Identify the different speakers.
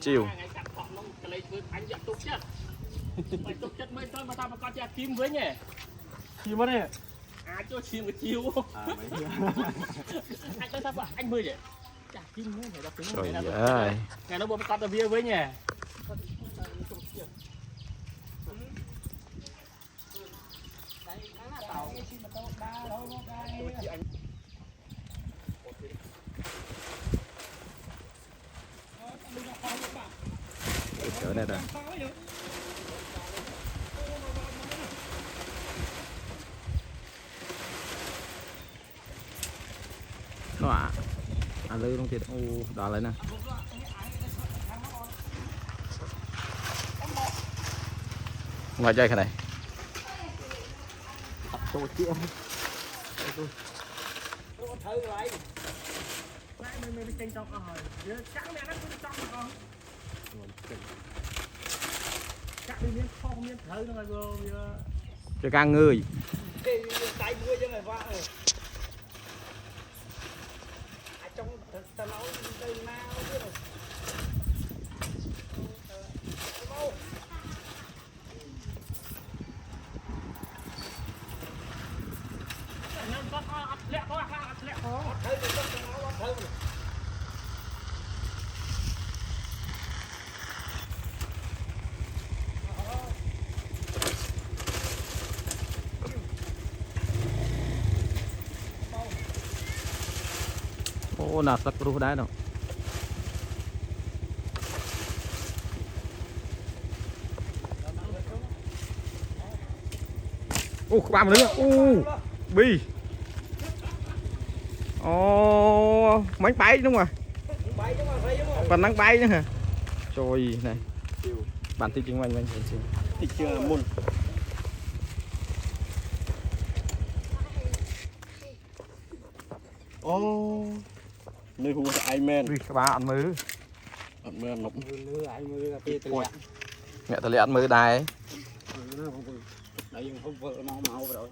Speaker 1: chiều
Speaker 2: chim với nhỉ chim mất này cho chim cái chiêu anh tới sao anh mười vậy chả chim nữa phải đọc tiếng
Speaker 1: rồi
Speaker 2: ngày nó bơm con tao bia với nhỉ
Speaker 1: chỗ này rồi nó lư luôn thiệt đỏ lại nè ngoài chơi cái này
Speaker 2: tôi chưa thử rồi mình tranh trong rồi sáng mẹ nó cũng trong con chắc đi miếng không miếng thử nó rồi
Speaker 1: cho càng người
Speaker 2: tay mưa cho người vợ trong ta nói từ nào biết rồi
Speaker 1: ô nạp sắc rú đá đâu ô ba mươi nữa ô bi ô bánh bay đúng không còn đang bay nữa hả trời này bản tin kinh doanh mình
Speaker 2: thì chưa môn ô nơi hùa ai men
Speaker 1: các bạn ăn mứ
Speaker 2: nộp mưa ai mưa là kia từ
Speaker 1: mẹ tao lấy ăn mứ đài
Speaker 2: đấy không vợ mau rồi